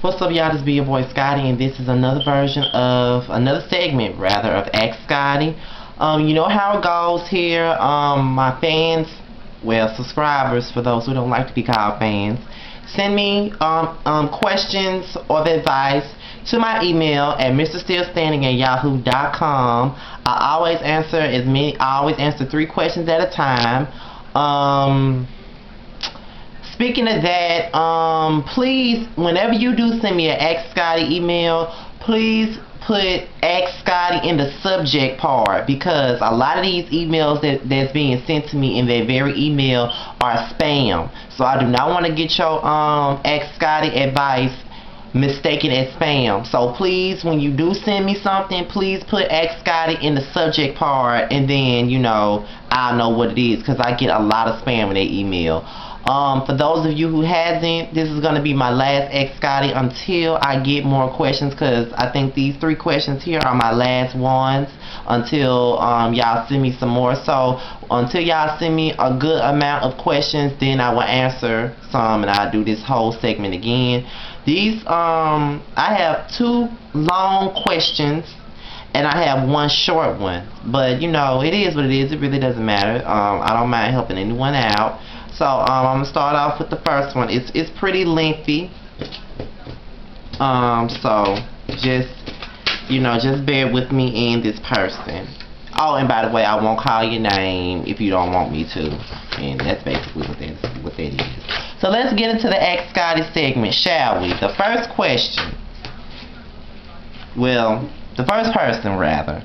What's up, y'all? This be your boy Scotty, and this is another segment rather of Ask Scotty. You know how it goes here. My fans, well, subscribers, for those who don't like to be called fans, send me questions or advice to my email at mrstillstanding@yahoo.com. I always answer 3 questions at a time. Speaking of that, please, whenever you do send me an Ask Scotty email, please put Ask Scotty in the subject part, because a lot of these emails that's being sent to me in their very email are spam. So I do not want to get your Ask Scotty advice mistaken as spam. So please, when you do send me something, please put Ask Scotty in the subject part, and then, you know, I'll know what it is, because I get a lot of spam in their email. For those of you who hasn't, this is going to be my last Ask Scotty until I get more questions, because I think these 3 questions here are my last ones until y'all send me some more. So until y'all send me a good amount of questions, then I will answer some, and I'll do this whole segment again. These I have 2 long questions and I have 1 short one, but you know, it is what it is. It really doesn't matter. I don't mind helping anyone out. So I'm gonna start off with the first one. It's pretty lengthy. So just bear with me and this person. Oh, and by the way, I won't call your name if you don't want me to, and that's basically what that is. So let's get into the Ask Scotty segment, shall we? The first question. Well, the first person rather.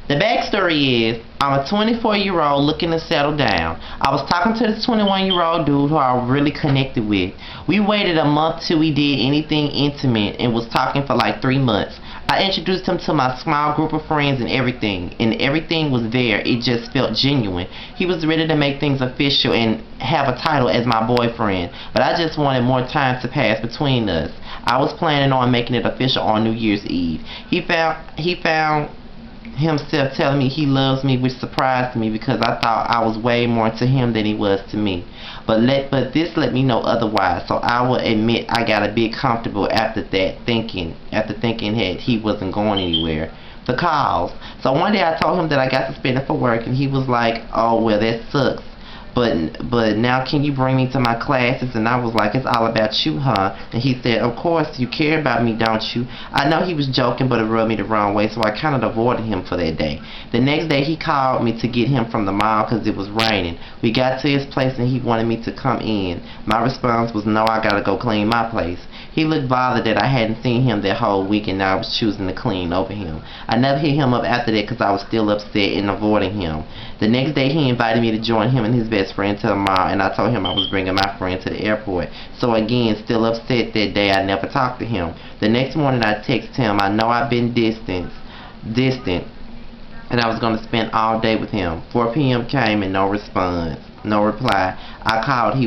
The backstory is, I'm a 24-year-old looking to settle down. I was talking to this 21-year-old dude who I really connected with. We waited a month till we did anything intimate and was talking for like 3 months. I introduced him to my small group of friends and everything was there. It just felt genuine. He was ready to make things official and have a title as my boyfriend, but I just wanted more time to pass between us. I was planning on making it official on New Year's Eve. He found himself telling me he loves me, which surprised me because I thought I was way more to him than he was to me. But this let me know otherwise, so I will admit I got a bit comfortable after thinking that he wasn't going anywhere. The calls. So one day I told him that I got suspended for work, and he was like, "Oh well, that sucks. But now can you bring me to my classes?" And I was like, "It's all about you, huh?" And he said, "Of course, you care about me, don't you?" I know he was joking, but it rubbed me the wrong way, so I kind of avoided him for that day. The next day he called me to get him from the mall because it was raining. We got to his place and he wanted me to come in. My response was, "No, I gotta go clean my place." He looked bothered that I hadn't seen him that whole week and now I was choosing to clean over him. I never hit him up after that because I was still upset and avoiding him. The next day he invited me to join him and his best friend to the mall, and I told him I was bringing my friend to the airport. So again, still upset that day I never talked to him. The next morning I texted him, "I know I've been distant, and I was going to spend all day with him." 4 p.m. came and no response, no reply. I called, he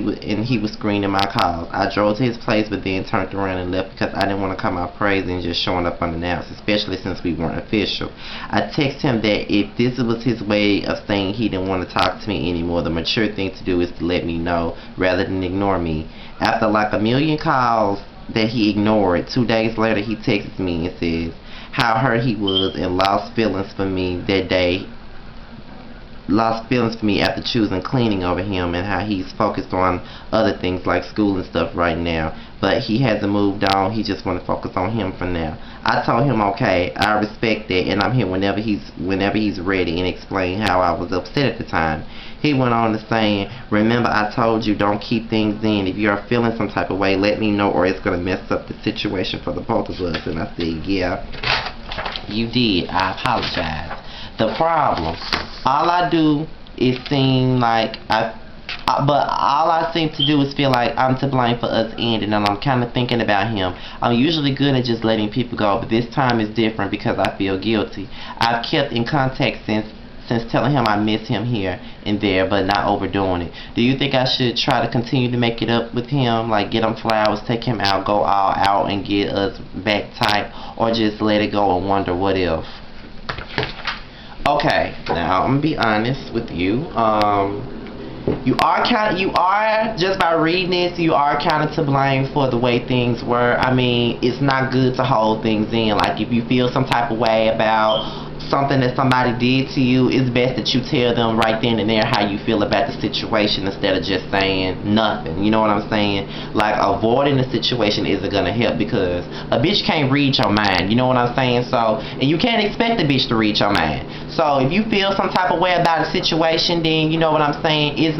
was screening my calls. I drove to his place, but then turned around and left because I didn't want to come out crazy and just showing up unannounced, especially since we weren't official. I texted him that if this was his way of saying he didn't want to talk to me anymore, the mature thing to do is to let me know rather than ignore me. After like a million calls that he ignored, 2 days later he texts me and says how hurt he was and lost feelings for me that day. Lost feelings for me after choosing cleaning over him, and how he's focused on other things like school and stuff right now, but he hasn't moved on. He just want to focus on him for now. I told him okay, I respect that, and I'm here whenever he's ready, and explain how I was upset at the time. He went on to saying, "Remember I told you, don't keep things in. If you're feeling some type of way, let me know or it's going to mess up the situation for the both of us." And I said, "Yeah, you did. I apologize." The problem, all I do is seem like all I seem to do is feel like I'm to blame for us ending, and I'm kind of thinking about him. I'm usually good at just letting people go, but this time is different because I feel guilty. I've kept in contact since telling him I miss him here and there, but not overdoing it. Do you think I should try to continue to make it up with him, like get him flowers, take him out, go all out and get us back tight, or just let it go and wonder what if? Okay, now I'm gonna be honest with you. You are just by reading this, you are kind of to blame for the way things were. I mean, it's not good to hold things in. Like, if you feel some type of way about something that somebody did to you, it's best that you tell them right then and there how you feel about the situation instead of just saying nothing. You know what I'm saying? Like, avoiding the situation isn't gonna help, because a bitch can't read your mind. You know what I'm saying? So, and you can't expect a bitch to read your mind. So if you feel some type of way about a situation, then you know what I'm saying, it's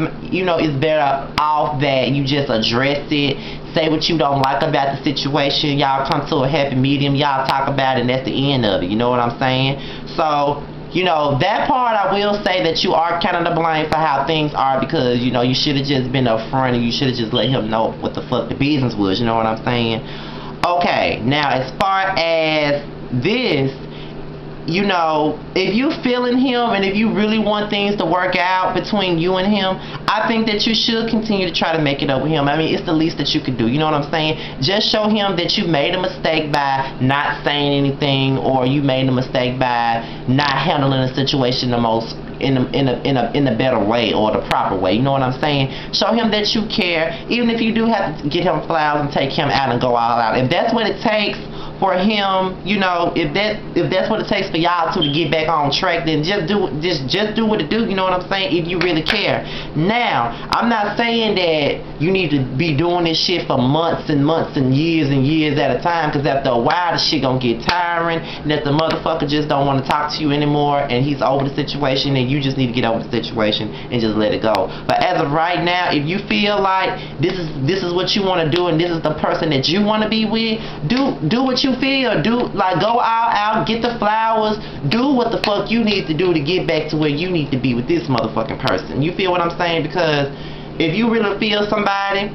better off that you just address it. Say what you don't like about the situation. Y'all come to a happy medium. Y'all talk about it, and that's the end of it. You know what I'm saying? So, that part I will say that you are kind of to blame for how things are, because, you should have just been upfront and you should have just let him know what the fuck the business was. You know what I'm saying? Okay, now as far as this, if you feeling him and if you really want things to work out between you and him, I think that you should continue to try to make it up with him. I mean, it's the least that you could do. You know what I'm saying? Just show him that you made a mistake by not saying anything, or you made a mistake by not handling the situation the most in a better way, or the proper way. You know what I'm saying? Show him that you care, even if you do have to get him flowers and take him out and go all out. If that's what it takes for him, if that's what it takes for y'all to get back on track, then just do what it do. You know what I'm saying? If you really care. Now, I'm not saying that you need to be doing this shit for months and months and years at a time, because after a while the shit gonna get tiring, and that the motherfucker just don't want to talk to you anymore, and he's over the situation, and you just need to get over the situation and just let it go. But as of right now, if you feel like this is what you want to do, and this is the person that you want to be with, do what you feel. Go all out, get the flowers, do what the fuck you need to do to get back to where you need to be with this motherfucking person. You feel what I'm saying? Because if you really feel somebody,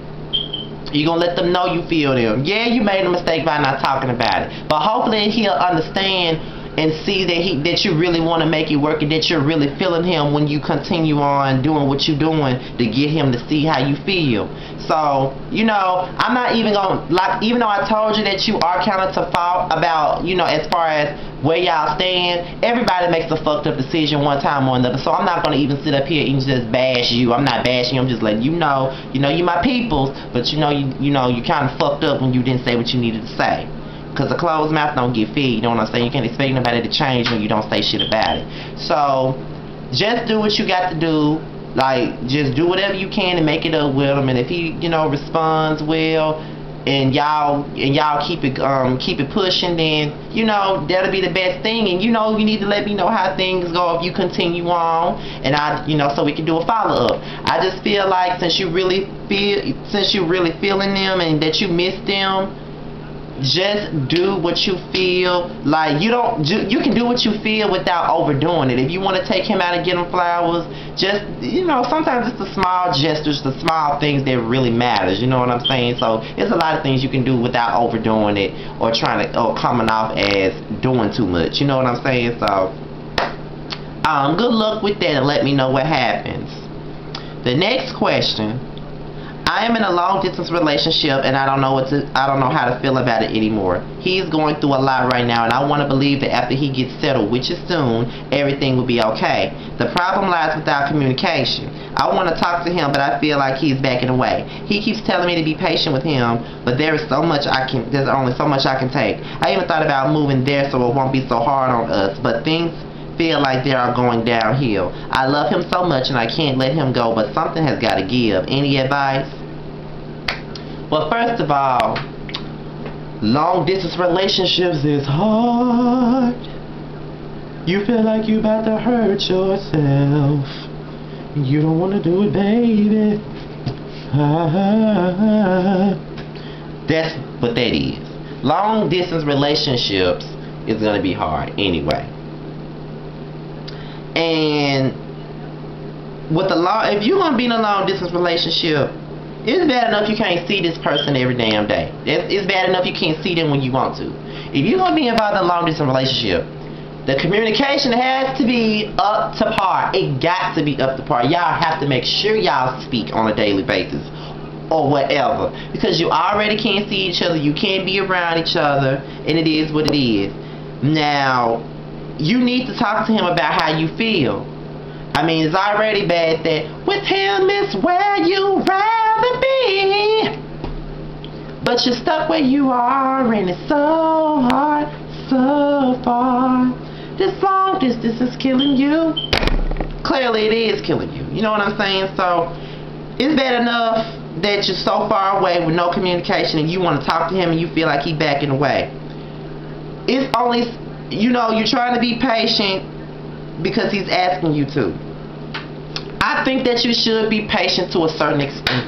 you're gonna let them know you feel them. Yeah, you made a mistake by not talking about it, but hopefully he'll understand and see that you really want to make it work, and that you're really feeling him when you continue on doing what you're doing to get him to see how you feel. So, I'm not even gonna, even though I told you that you are kind of to fault about, as far as where y'all stand, everybody makes a fucked up decision one time or another. So I'm not gonna even sit up here and just bash you. I'm not bashing you. I'm just letting you know, you my peoples, but you kind of fucked up when you didn't say what you needed to say. Because a closed mouth don't get fed. You know what I'm saying? You can't expect nobody to change when you don't say shit about it. So, just do what you got to do. Just do whatever you can to make it up with him. And if he, responds well, and y'all keep it pushing, then, that'll be the best thing. And, you need to let me know how things go if you continue on. And so we can do a follow-up. I just feel like since you really feeling them and that you miss them, just do what you feel. You can do what you feel without overdoing it. If you want to take him out and get him flowers, just, sometimes it's the small gestures, the small things that really matters. You know what I'm saying? So it's a lot of things you can do without overdoing it, or coming off as doing too much. You know what I'm saying? So good luck with that, and let me know what happens. The next question: I am in a long distance relationship, and I don't know how to feel about it anymore. He's going through a lot right now, and I want to believe that after he gets settled, which is soon, everything will be okay. The problem lies with our communication. I want to talk to him, but I feel like he's backing away. He keeps telling me to be patient with him, but there's only so much I can take. I even thought about moving there so it won't be so hard on us, but things feel like they are going downhill. I love him so much, and I can't let him go, but something has got to give. Any advice? Well, first of all, long distance relationships is hard. You feel like you about to hurt yourself. You don't want to do it, baby. That's what that is. Long distance relationships is going to be hard anyway. And with if you're going to be in a long distance relationship, it's bad enough you can't see this person every damn day. It's bad enough you can't see them when you want to. If you're going to be involved in a long distance relationship, the communication has to be up to par. It got to be up to par. Y'all have to make sure y'all speak on a daily basis or whatever, because you already can't see each other. You can't be around each other, and it is what it is. Now, you need to talk to him about how you feel. I mean, it's already bad that with him is where you rather be. But you're stuck where you are, and it's so hard, so far. This long distance is killing you. Clearly it is killing you. You know what I'm saying? So, it's bad enough that you're so far away with no communication and you want to talk to him and you feel like he's backing away. It's only, you know, you're trying to be patient because he's asking you to. I think that you should be patient to a certain extent.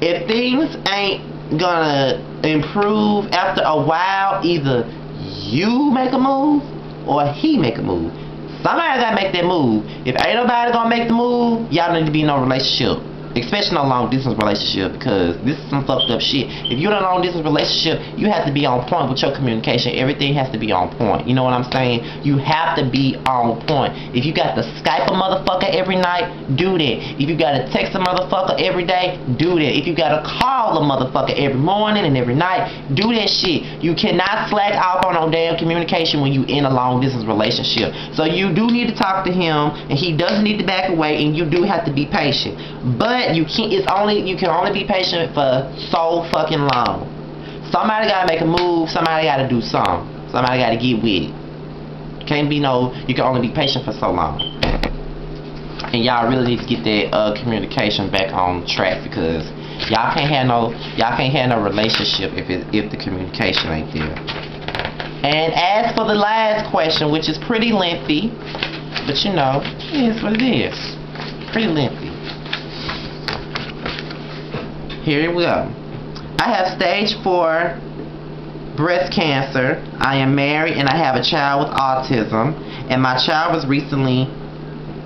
If things ain't gonna improve after a while, either you make a move or he make a move. Somebody gotta make that move. If ain't nobody gonna make the move, y'all need to be in no relationship. Especially no long distance relationship, because this is some fucked up shit. If you're in a long distance relationship, you have to be on point with your communication. Everything has to be on point. You know what I'm saying? You have to be on point. If you got to Skype a motherfucker every night, do that. If you got to text a motherfucker every day, do that. If you got to call a motherfucker every morning and every night, do that shit. You cannot slack off on no damn communication when you in a long distance relationship. So you do need to talk to him, and he does need to back away, and you do have to be patient. But you can only be patient for so fucking long. Somebody gotta make a move. Somebody gotta do something. Somebody gotta get with it. Can't be no. You can only be patient for so long. And y'all really need to get that communication back on track, because y'all can't have no relationship if the communication ain't there. And as for the last question, which is pretty lengthy, but you know, it is what it is. Pretty lengthy. Here we go. I have stage 4 breast cancer. I am married and I have a child with autism, and my child was recently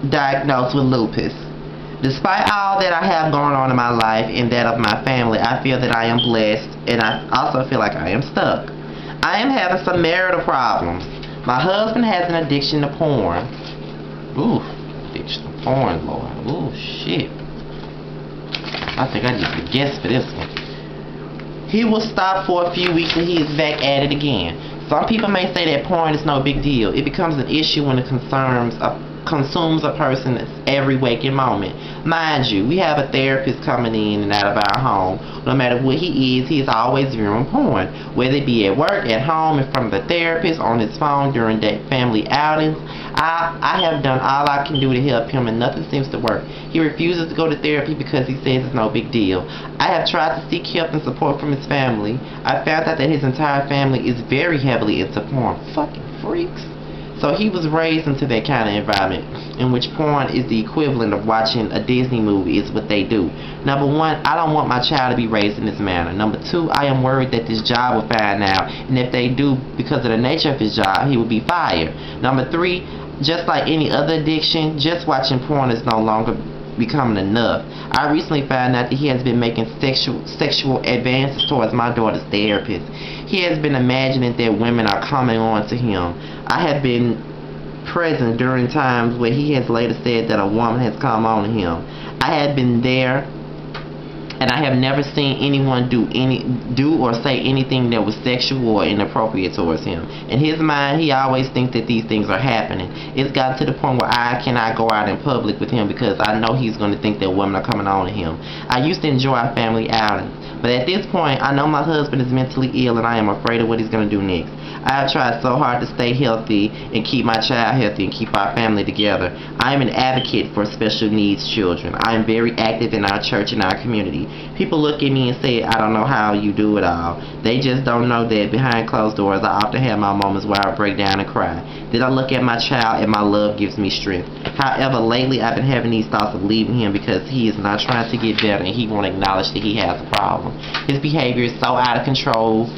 diagnosed with lupus. Despite all that I have going on in my life and that of my family, I feel that I am blessed, and I also feel like I am stuck. I am having some marital problems. My husband has an addiction to porn. Ooh, addiction to porn, Lord. Ooh, shit. I think I need to guess for this one. He will stop for a few weeks and he is back at it again. Some people may say that porn is no big deal. It becomes an issue when it consumes a person's every waking moment. Mind you, we have a therapist coming in and out of our home. No matter what he is always viewing porn. Whether it be at work, at home, in front of the therapist, on his phone, during that family outings. I have done all I can do to help him, and nothing seems to work. He refuses to go to therapy because he says it's no big deal. I have tried to seek help and support from his family. I found out that his entire family is very heavily into porn. Fucking freaks. So he was raised into that kind of environment in which porn is the equivalent of watching a Disney movie is what they do. Number one, I don't want my child to be raised in this manner. Number two, I am worried that this job will find out, and if they do, because of the nature of his job, he will be fired. Number three, just like any other addiction, just watching porn is no longer becoming enough. I recently found out that he has been making sexual advances towards my daughter's therapist. He has been imagining that women are coming on to him. I have been present during times where he has later said that a woman has come on to him. I have been there, and I have never seen anyone do or say anything that was sexual or inappropriate towards him. In his mind, he always thinks that these things are happening. It's gotten to the point where I cannot go out in public with him because I know he's going to think that women are coming on to him. I used to enjoy our family outings, but at this point, I know my husband is mentally ill, and I am afraid of what he's going to do next. I have tried so hard to stay healthy and keep my child healthy and keep our family together. I am an advocate for special needs children. I am very active in our church and our community. People look at me and say, I don't know how you do it all. They just don't know that behind closed doors, I often have my moments where I break down and cry. Then I look at my child and my love gives me strength. However, lately I've been having these thoughts of leaving him because he is not trying to get better and he won't acknowledge that he has a problem. His behavior is so out of control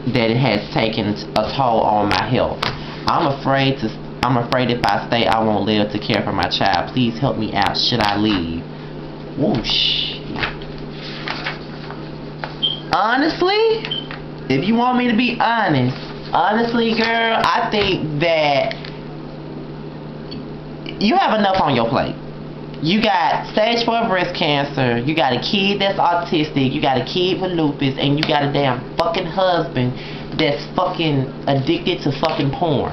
that it has taken a toll on my health. I'm afraid if I stay, I won't live to care for my child. Please help me out. Should I leave? Whoosh. Honestly, if you want me to be honest, honestly, girl, I think that you have enough on your plate. You got stage 4 breast cancer, you got a kid that's autistic, you got a kid with lupus, and you got a damn fucking husband that's fucking addicted to fucking porn.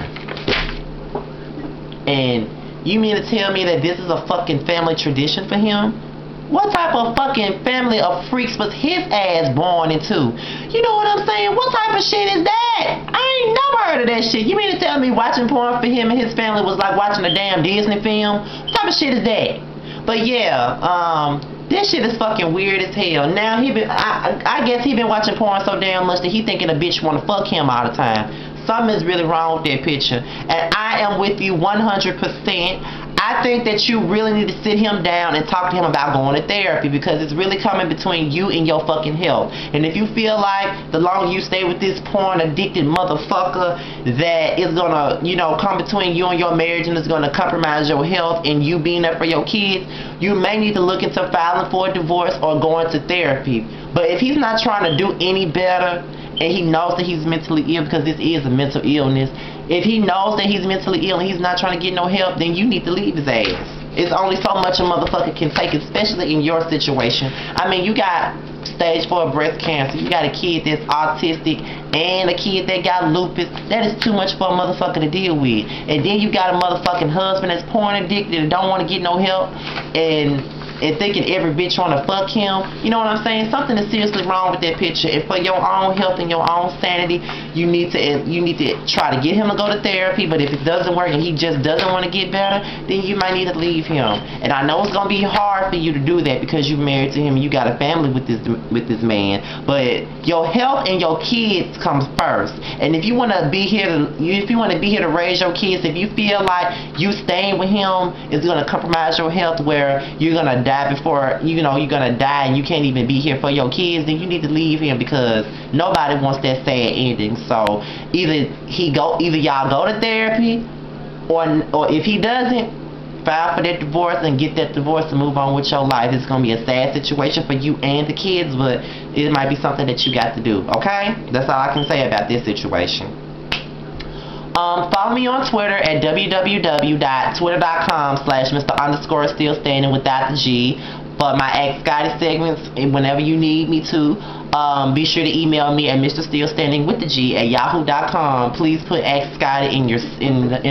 And You mean to tell me that this is a fucking family tradition for him? What type of fucking family of freaks was his ass born into? You know what I'm saying? What type of shit is that? I ain't never heard of that shit. You mean to tell me watching porn for him and his family was like watching a damn Disney film? What type of shit is that? But yeah, this shit is fucking weird as hell. Now I guess he been watching porn so damn much that he thinking a bitch wanna fuck him all the time. Something is really wrong with that picture. And I am with you 100%. I think that you really need to sit him down and talk to him about going to therapy, because it's really coming between you and your fucking health. And if you feel like the longer you stay with this porn addicted motherfucker that is gonna, you know, come between you and your marriage and it's gonna compromise your health and you being there for your kids, you may need to look into filing for a divorce or going to therapy. But if he's not trying to do any better, and he knows that he's mentally ill, because this is a mental illness, if he knows that he's mentally ill and he's not trying to get no help, then you need to leave his ass. It's only so much a motherfucker can take, especially in your situation. I mean, you got stage 4 breast cancer, you got a kid that's autistic, and a kid that got lupus. That is too much for a motherfucker to deal with. And then you got a motherfucking husband that's porn addicted and don't want to get no help, and thinking every bitch wanna fuck him. You know what I'm saying? Something is seriously wrong with that picture. And for your own health and your own sanity, you need to try to get him to go to therapy. But if it doesn't work and he just doesn't want to get better, then you might need to leave him. And I know it's gonna be hard for you to do that because you're married to him and you got a family with this man. But your health and your kids comes first. And if you wanna be here to raise your kids, if you feel like you staying with him is gonna compromise your health, where you're gonna die before you're gonna die and you can't even be here for your kids, then you need to leave him, because nobody wants that sad ending. So either y'all go to therapy, or if he doesn't, file for that divorce and get that divorce and move on with your life. It's gonna be a sad situation for you and the kids, but it might be something that you got to do. Okay, that's all I can say about this situation. Follow me on Twitter at www.twitter.com/Mr_still standing without the G for my Ask Scotty segments, and whenever you need me to. Be sure to email me at mrstillstanding@yahoo.com. Please put Ask Scotty in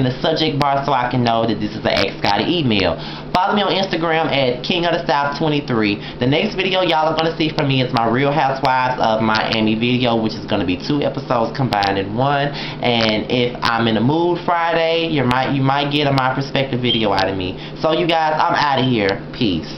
the subject bar so I can know that this is an Ask Scotty email. Follow me on Instagram at King of the South 23. The next video y'all are going to see from me is my Real Housewives of Miami video, which is going to be 2 episodes combined in one. And if I'm in a mood Friday, you might get a My Perspective video out of me. So you guys, I'm out of here. Peace.